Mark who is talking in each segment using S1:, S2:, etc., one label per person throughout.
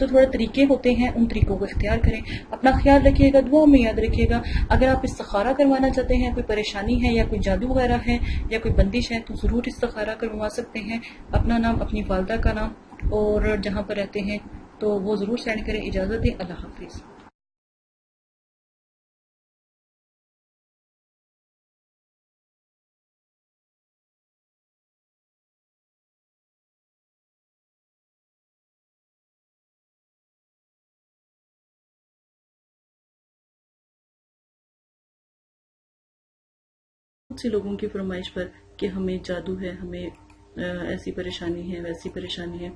S1: تو تھوڑے طریقے ہوتے ہیں، ان طریقوں کو اختیار کریں. اپنا خیال رکھیے گا، دعاؤں میں یاد رکھیے گا. اگر آپ استخارہ کروانا چاہتے ہیں، کوئی پریشانی ہے یا کوئی جادو وغیرہ ہے یا کوئی بندش ہے، تو ضرور استخارہ کروا سکتے ہیں. اپنا نام، اپنی والدہ کا نام اور جہاں پر رہتے ہیں تو وہ ضرور سینڈ کریں. اجازت دیں، اللہ حافظ. بہت سے لوگوں کی فرمائش پر کہ ہمیں جادو ہے، ہمیں ایسی پریشانی ہے، ویسی پریشانی ہے.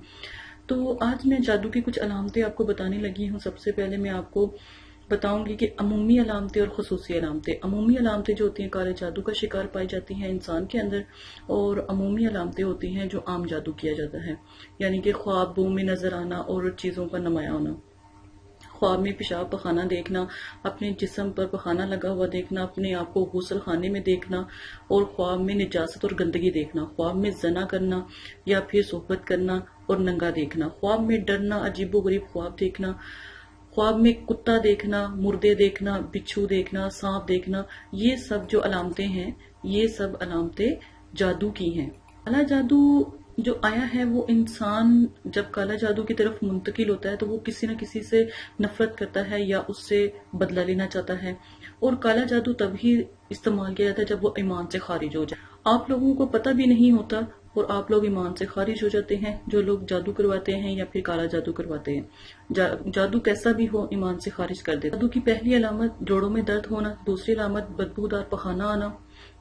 S1: تو آج میں جادو کی کچھ علامتیں آپ کو بتانے لگی ہوں. سب سے پہلے میں آپ کو بتاؤں گی کہ عمومی علامتیں اور خصوصی علامتیں. عمومی علامتیں جو ہوتی ہیں کالے جادو کا شکار پائی جاتی ہیں انسان کے اندر، اور عمومی علامتیں ہوتی ہیں جو عام جادو کیا جاتا ہے، یعنی کہ خوابوں میں نظر آنا اور چیزوں کا نمایاں ہونا. خواب میں پیشاب پخانہ دیکھنا، اپنے جسم پر پخانہ لگا ہوا دیکھنا، اپنے آپ کو غسل خانے میں دیکھنا، اور خواب میں نجاست اور گندگی دیکھنا. خواب میں زنا کرنا یا پھر صحبت کرنا اور ننگا دیکھنا. خواب میں ڈرنا، عجیب و غریب خواب دیکھنا. خواب میں کتا دیکھنا، مردے دیکھنا، بچھو دیکھنا، سانپ دیکھنا. یہ سب جو علامتیں ہیں، یہ سب علامتیں جادو کی ہیں. کالا جادو جو آیا ہے، وہ انسان جب کالا جادو کی طرف منتقل ہوتا ہے تو وہ کسی نہ کسی سے نفرت کرتا ہے یا اس سے بدلہ لینا چاہتا ہے. اور کالا جادو تب ہی استعمال کیا جاتا ہے جب وہ ایمان سے خارج ہو جائے. آپ لوگوں کو پتہ بھی نہیں ہوتا اور آپ لوگ ایمان سے خارج ہو جاتے ہیں. جو لوگ جادو کرواتے ہیں یا پھر کالا جادو کرواتے ہیں، جادو کیسا بھی ہو ایمان سے خارج کر دیتا. جادو کی پہلی علامت جوڑوں میں درد ہونا. دوسری علامت بدبودار پخانہ آنا.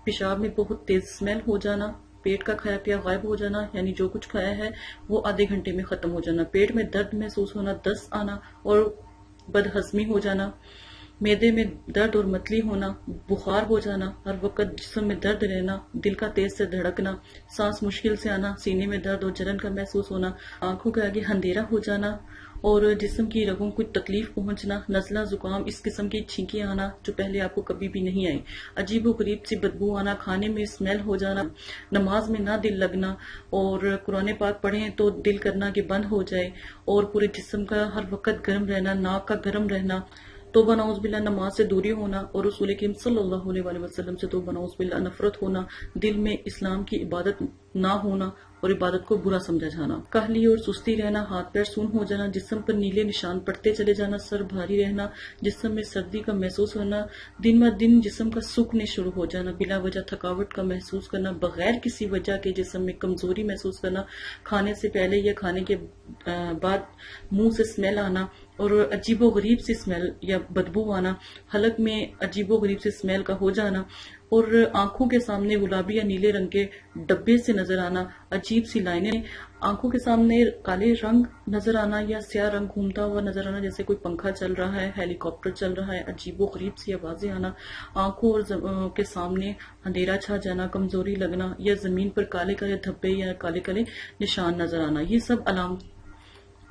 S1: پیشاب میں بہت تیز اسمیل ہو جانا. پیٹ کا کھایا پیا غائب ہو جانا، یعنی جو کچھ کھایا ہے وہ آدھے گھنٹے میں ختم ہو جانا. پیٹ میں درد محسوس ہونا، دست آنا اور بدہضمی ہو جانا. معدے میں درد اور متلی ہونا. بخار ہو جانا، ہر وقت جسم میں درد رہنا، دل کا تیز سے دھڑکنا، سانس مشکل سے آنا، سینے میں درد اور جلن کا محسوس ہونا، آنکھوں کے آگے اندھیرا ہو جانا اور جسم کی رگوں کو تکلیف پہنچنا، نزلہ زکام، اس قسم کی چھینکیں آنا جو پہلے آپ کو کبھی بھی نہیں آئی، عجیب و غریب سی بدبو آنا، کھانے میں اسمیل ہو جانا، نماز میں نہ دل لگنا، اور قرآن پاک پڑھیں تو دل کرنا کہ بند ہو جائے، اور پورے جسم کا ہر وقت گرم رہنا، ناک کا گرم رہنا، توبہ نعوذ باللہ نماز سے دوری ہونا، اور رسول کریم صلی اللہ علیہ وآلہ وسلم سے توبہ نعوذ باللہ نفرت ہونا، دل میں اسلام کی عبادت نہ ہونا اور عبادت کو برا سمجھا جانا، کاہلی اور سستی رہنا، ہاتھ پیر سون ہو جانا، جسم پر نیلے نشان پڑتے چلے جانا، سر بھاری رہنا، جسم میں سردی کا محسوس ہونا، دن بہ دن جسم کا سوکھنے شروع ہو جانا، بلا وجہ تھکاوٹ کا محسوس کرنا، بغیر کسی وجہ کے جسم میں کمزوری محسوس کرنا، کھانے سے پہلے یا کھانے کے بعد منہ سے اسمیل آنا اور عجیب و غریب سی اسمیل یا بدبو آنا، حلق میں عجیب و غریب سی اسمیل کا ہو جانا، اور آنکھوں کے سامنے گلابی یا نیلے رنگ کے ڈبے سے نظر آنا، عجیب سی لائنیں، آنکھوں کے سامنے کالے رنگ نظر آنا یا سیاہ رنگ گھومتا ہوا نظر آنا، جیسے کوئی پنکھا چل رہا ہے، ہیلی کاپٹر چل رہا ہے، عجیب و غریب سی آوازیں آنا، آنکھوں اور کے سامنے اندھیرا چھا جانا، کمزوری لگنا یا زمین پر کالے کالے دھبے یا کالے کالے نشان نظر آنا.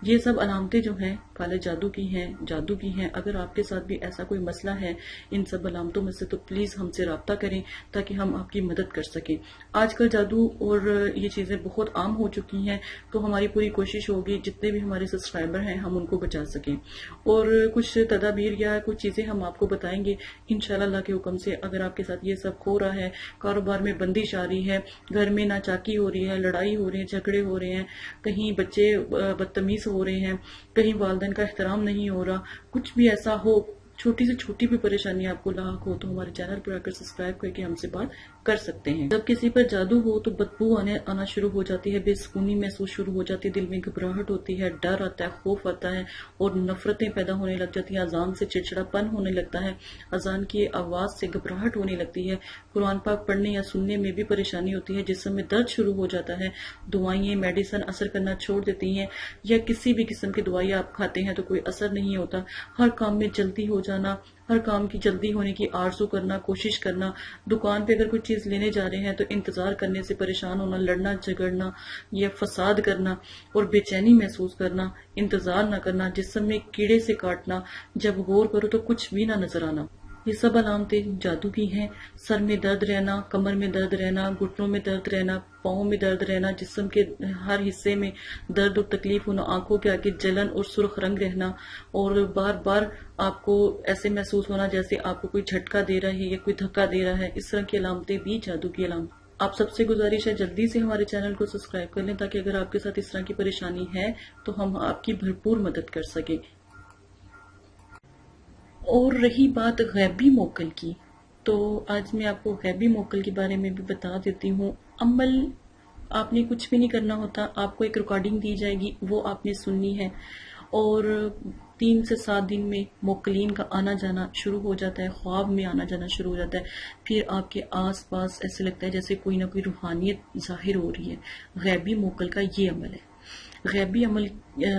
S1: یہ سب علامتیں جو ہیں کالے جادو کی ہیں، جادو کی ہیں. اگر آپ کے ساتھ بھی ایسا کوئی مسئلہ ہے ان سب علامتوں میں سے تو پلیز ہم سے رابطہ کریں تاکہ ہم آپ کی مدد کر سکیں. آج کل جادو اور یہ چیزیں بہت عام ہو چکی ہیں، تو ہماری پوری کوشش ہوگی جتنے بھی ہمارے سبسکرائبر ہیں ہم ان کو بچا سکیں، اور کچھ تدابیر یا کچھ چیزیں ہم آپ کو بتائیں گے انشاءاللہ اللہ کے حکم سے. اگر آپ کے ساتھ یہ سب ہو رہا ہے، کاروبار میں بندش آ رہی ہے، گھر میں ناچاکی ہو رہی ہے، لڑائی ہو رہی ہے، جھگڑے ہو رہے ہیں، کہیں بچے بدتمیز ہو رہے ہیں، کہیں والدین کا احترام نہیں ہو رہا، کچھ بھی ایسا ہو، چھوٹی سے چھوٹی بھی پریشانی آپ کو لاحق ہو تو ہمارے چینل پر آ کر سبسکرائب کر کے ہم سے بات کر سکتے ہیں. جب کسی پر جادو ہو تو بدبو آنا شروع ہو جاتی ہے، بے سکونی محسوس شروع ہو جاتی ہے، دل میں گھبراہٹ ہوتی ہے، ڈر آتا ہے، خوف آتا ہے اور نفرتیں پیدا ہونے لگ جاتی ہیں، اذان سے چڑچڑا پن ہونے لگتا ہے، اذان کی آواز سے گھبراہٹ ہونے لگتی ہے، قرآن پاک پڑھنے یا سننے میں بھی پریشانی ہوتی ہے، جسم میں درد شروع ہو جاتا ہے، دوائیں میڈیسن اثر کرنا چھوڑ دیتی ہیں، یا کسی بھی قسم کی دوائی آپ کھاتے ہیں تو کوئی اثر نہیں ہوتا، ہر کام میں جلدی ہو جانا، ہر کام کی جلدی ہونے کی آرزو کرنا، کوشش کرنا، دکان پہ اگر کوئی چیز لینے جا رہے ہیں تو انتظار کرنے سے پریشان ہونا، لڑنا جھگڑنا یا فساد کرنا اور بے چینی محسوس کرنا، انتظار نہ کرنا، جسم میں کیڑے سے کاٹنا، جب غور کرو تو کچھ بھی نہ نظر آنا. یہ سب علامتیں جادو کی ہیں۔ سر میں درد رہنا، کمر میں درد رہنا، گھٹنوں میں درد رہنا، پاؤں میں درد رہنا، جسم کے ہر حصے میں درد اور تکلیف ہونا، آنکھوں کے آگے جلن اور سرخ رنگ رہنا، اور بار بار آپ کو ایسے محسوس ہونا جیسے آپ کو کوئی جھٹکا دے رہا ہے یا کوئی دھکا دے رہا ہے، اس طرح کی علامتیں بھی جادو کی علامت۔ آپ سب سے گزارش ہے جلدی سے ہمارے چینل کو سبسکرائب کر لیں تاکہ اگر آپ کے ساتھ اس طرح کی پریشانی ہے تو ہم آپ کی بھرپور مدد کر سکیں۔ اور رہی بات غیبی موکل کی، تو آج میں آپ کو غیبی موکل کے بارے میں بھی بتا دیتی ہوں۔ عمل آپ نے کچھ بھی نہیں کرنا ہوتا، آپ کو ایک ریکارڈنگ دی جائے گی، وہ آپ نے سننی ہے، اور 3 سے 7 دن میں موکلین کا آنا جانا شروع ہو جاتا ہے، خواب میں آنا جانا شروع ہو جاتا ہے، پھر آپ کے آس پاس ایسے لگتا ہے جیسے کوئی نہ کوئی روحانیت ظاہر ہو رہی ہے۔ غیبی موکل کا یہ عمل ہے۔ غیبی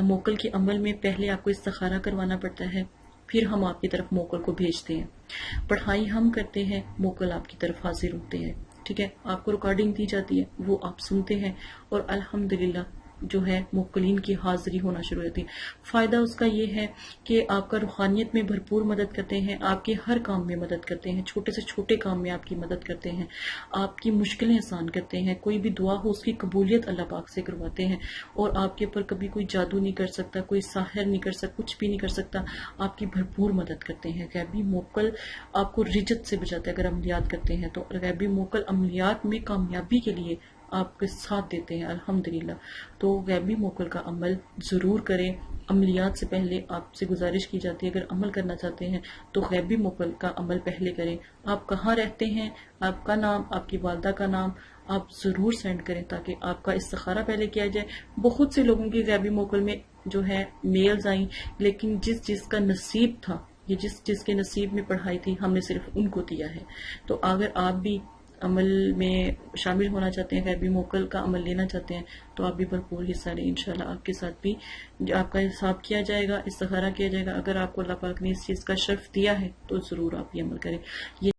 S1: موکل کے عمل میں پہلے آپ کو استخارہ کروانا پڑتا ہے، پھر ہم آپ کی طرف موکل کو بھیجتے ہیں، پڑھائی ہم کرتے ہیں، موکل آپ کی طرف حاضر ہوتے ہیں، ٹھیک ہے۔ آپ کو ریکارڈنگ دی جاتی ہے، وہ آپ سنتے ہیں، اور الحمدللہ جو ہے موکلین کی حاضری ہونا شروع ہوتی ہے۔ فائدہ اس کا یہ ہے کہ آپ کا روحانیت میں بھرپور مدد کرتے ہیں، آپ کے ہر کام میں مدد کرتے ہیں، چھوٹے سے چھوٹے کام میں آپ کی مدد کرتے ہیں، آپ کی مشکلیں آسان کرتے ہیں، کوئی بھی دعا ہو اس کی قبولیت اللہ پاک سے کرواتے ہیں، اور آپ کے اوپر کبھی کوئی جادو نہیں کر سکتا، کوئی ساحر نہیں کر سکتا، کچھ بھی نہیں کر سکتا، آپ کی بھرپور مدد کرتے ہیں۔ غیبی موکل آپ کو رجت سے بچاتا ہے۔ اگر عملیات کرتے ہیں تو غیبی موکل عملیات میں کامیابی کے لیے آپ کے ساتھ دیتے ہیں، الحمدللہ۔ تو غیبی موکل کا عمل ضرور کریں۔ عملیات سے پہلے آپ سے گزارش کی جاتی ہے اگر عمل کرنا چاہتے ہیں تو غیبی موکل کا عمل پہلے کریں۔ آپ کہاں رہتے ہیں، آپ کا نام، آپ کی والدہ کا نام آپ ضرور سینڈ کریں تاکہ آپ کا استخارہ پہلے کیا جائے۔ بہت سے لوگوں کی غیبی موکل میں جو ہے میلز آئیں، لیکن جس کا نصیب تھا، یہ جس کے نصیب میں پڑھائی تھی، ہم نے صرف ان کو دیا ہے۔ تو اگر آپ بھی عمل میں شامل ہونا چاہتے ہیں، غیبی موکل کا عمل لینا چاہتے ہیں، تو آپ بھی بھرپور حصہ لیں۔ انشاءاللہ آپ کے ساتھ بھی آپ کا حساب کیا جائے گا، استخارہ کیا جائے گا۔ اگر آپ کو اللہ پاک نے اس چیز کا شرف دیا ہے تو ضرور آپ یہ عمل کریں۔ یہ